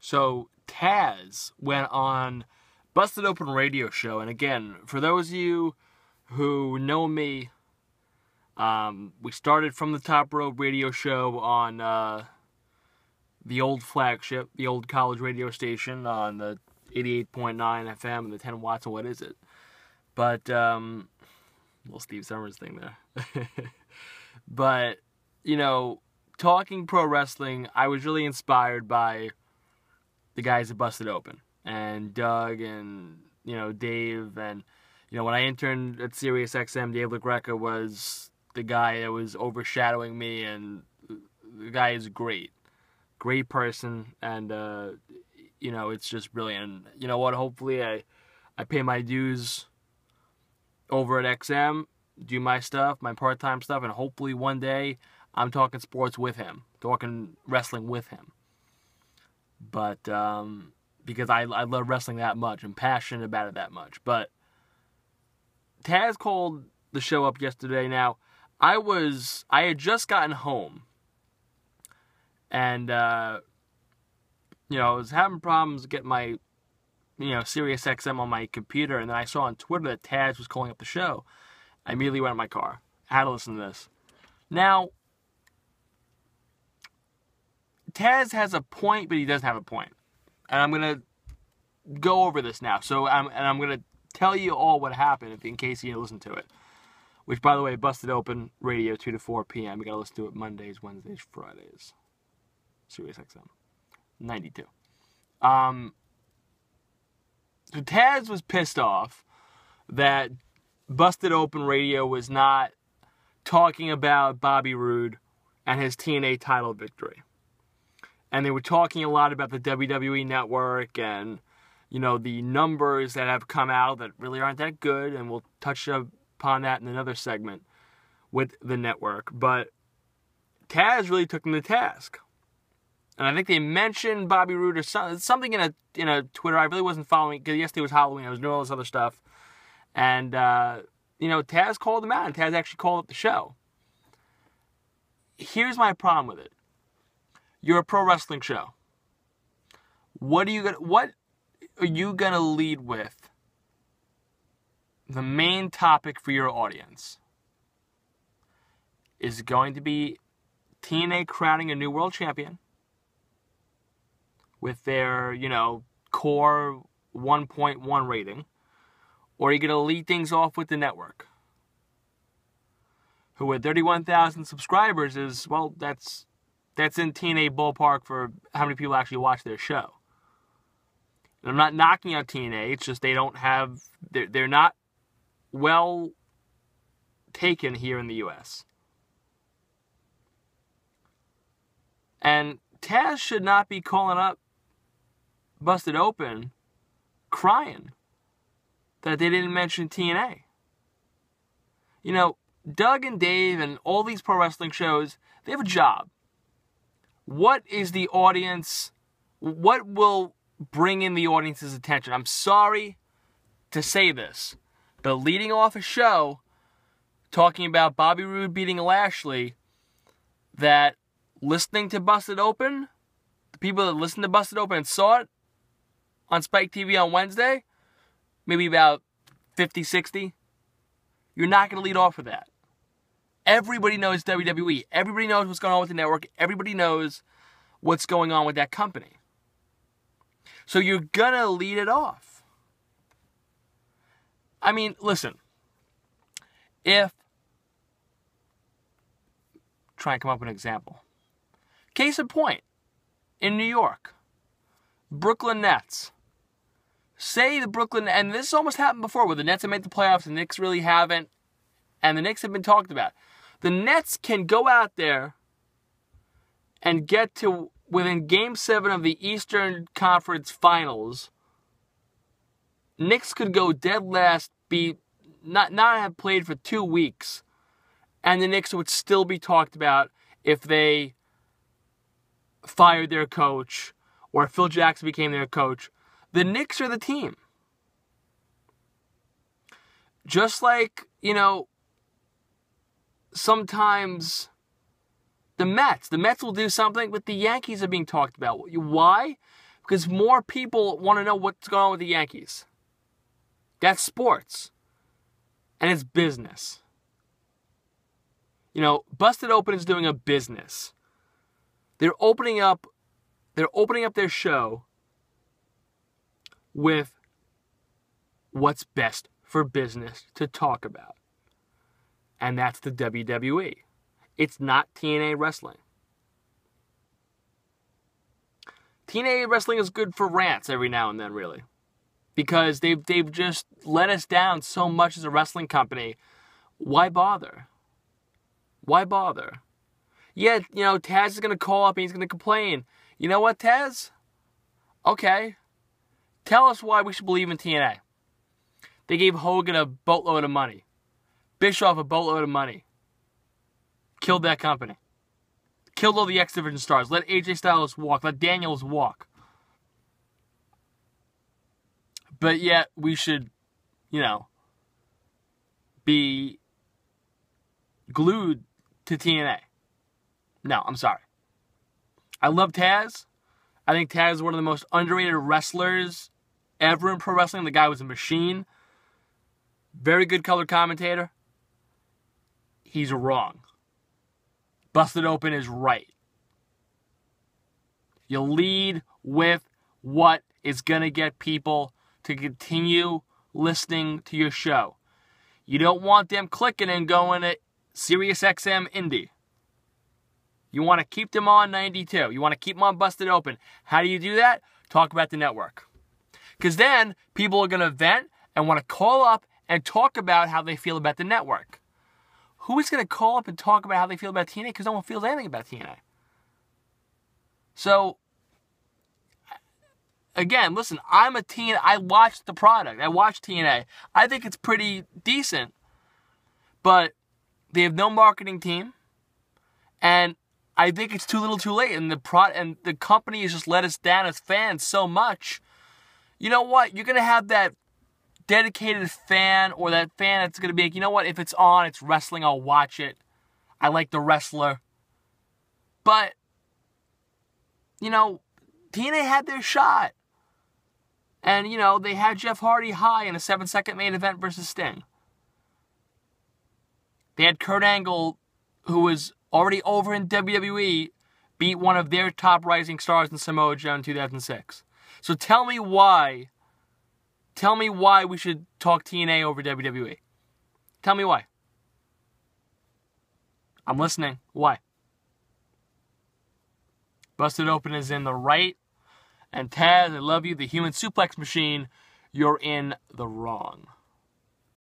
So Tazz went on Busted Open radio show, and again, for those of you who know me, we started from the Top Rope radio show on the old flagship, the old college radio station on the 88.9 FM and the 10 watts, and what is it? But, little Steve Summers thing there. But, you know, talking pro wrestling, I was really inspired by the guys at Busted Open. And Doug and, you know, Dave. And, you know, when I interned at SiriusXM, Dave LaGreca was the guy that was overshadowing me. And the guy is great. Great person. And, you know, it's just brilliant. And you know what? Hopefully I pay my dues over at XM, do my stuff, my part-time stuff, and hopefully one day I'm talking sports with him, talking wrestling with him. But because I love wrestling that much, I'm passionate about it that much. But Tazz called the show up yesterday. Now, I had just gotten home, and you know, I was having problems getting my, you know, SiriusXM on my computer, and then I saw on Twitter that Tazz was calling up the show. I immediately went in my car. I had to listen to this. Now, Tazz has a point, but he doesn't have a point. And I'm going to go over this now. So I'm going to tell you all what happened in case you didn't listen to it. Which, by the way, Busted Open Radio 2 to 4 p.m. You got to listen to it Mondays, Wednesdays, Fridays. SiriusXM 92. So Tazz was pissed off that Busted Open Radio was not talking about Bobby Roode and his TNA title victory. And they were talking a lot about the WWE Network and, you know, the numbers that have come out that really aren't that good. And we'll touch upon that in another segment with the network. But Tazz really took them to task. And I think they mentioned Bobby Roode or something in a Twitter. I really wasn't following because yesterday was Halloween. I was doing all this other stuff. And, you know, Tazz called him out. And Tazz actually called up the show. Here's my problem with it. You're a pro wrestling show. What are you gonna lead with? The main topic for your audience is going to be TNA crowning a new world champion with their, you know, core 1.1 rating, or are you going to lead things off with the network, who at 31,000 subscribers is, well, that's in TNA ballpark for how many people actually watch their show. And I'm not knocking on TNA, it's just they don't have, they're not well taken here in the U.S. And Tazz should not be calling up Busted Open crying that they didn't mention TNA. You know, Doug and Dave and all these pro wrestling shows, they have a job. What is the audience, what will bring in the audience's attention? I'm sorry to say this, but leading off a show talking about Bobby Roode beating Lashley, that listening to Busted Open, the people that listened to Busted Open and saw it on Spike TV on Wednesday, maybe about 50, 60, you're not going to lead off with that. Everybody knows WWE. Everybody knows what's going on with the network. Everybody knows what's going on with that company. So you're going to lead it off. I mean, listen. Try and come up with an example. Case in point, in New York, Brooklyn Nets. Say the Brooklyn, and this almost happened before where the Nets have made the playoffs and the Knicks really haven't, and the Knicks have been talked about. The Nets can go out there and get to within Game 7 of the Eastern Conference Finals. Knicks could go dead last, not have played for 2 weeks, and the Knicks would still be talked about if they fired their coach or if Phil Jackson became their coach. The Knicks are the team. Just like, you know, sometimes the Mets will do something, but the Yankees are being talked about. Why? Because more people want to know what's going on with the Yankees. That's sports. And it's business. You know, Busted Open is doing a business. They're opening up their show with what's best for business to talk about. And that's the WWE. It's not TNA wrestling. TNA wrestling is good for rants every now and then, really. Because they've just let us down so much as a wrestling company. Why bother? Why bother? Yeah, you know, Tazz is going to call up and he's going to complain. You know what, Tazz? Okay. Tell us why we should believe in TNA. They gave Hogan a boatload of money. Bischoff a boatload of money. Killed that company. Killed all the X Division stars. Let AJ Styles walk. Let Daniels walk. But yet, we should, you know, be glued to TNA. No, I'm sorry. I love Tazz. I think Tazz is one of the most underrated wrestlers ever in pro wrestling. The guy was a machine. Very good color commentator. He's wrong. Busted Open is right. You lead with what is going to get people to continue listening to your show. You don't want them clicking and going at SiriusXM Indie. You want to keep them on 92. You want to keep them on Busted Open. How do you do that? Talk about the network. Because then people are going to vent and want to call up and talk about how they feel about the network. Who is going to call up and talk about how they feel about TNA? Because no one feels anything about TNA. So, again, listen, I'm a TNA. I watched the product. I watched TNA. I think it's pretty decent. But they have no marketing team. And I think it's too little too late. And the company has just let us down as fans so much. You know what? You're going to have that dedicated fan, or that fan that's going to be like, you know what? If it's on, it's wrestling, I'll watch it. I like the wrestler. But, you know, TNA had their shot. And, you know, they had Jeff Hardy high in a 7-second main event versus Sting. They had Kurt Angle, who was already over in WWE, beat one of their top rising stars in Samoa Joe in 2006. So tell me why we should talk TNA over WWE. Tell me why. I'm listening. Why? Busted Open is in the right. And Tazz, I love you, the human suplex machine, you're in the wrong.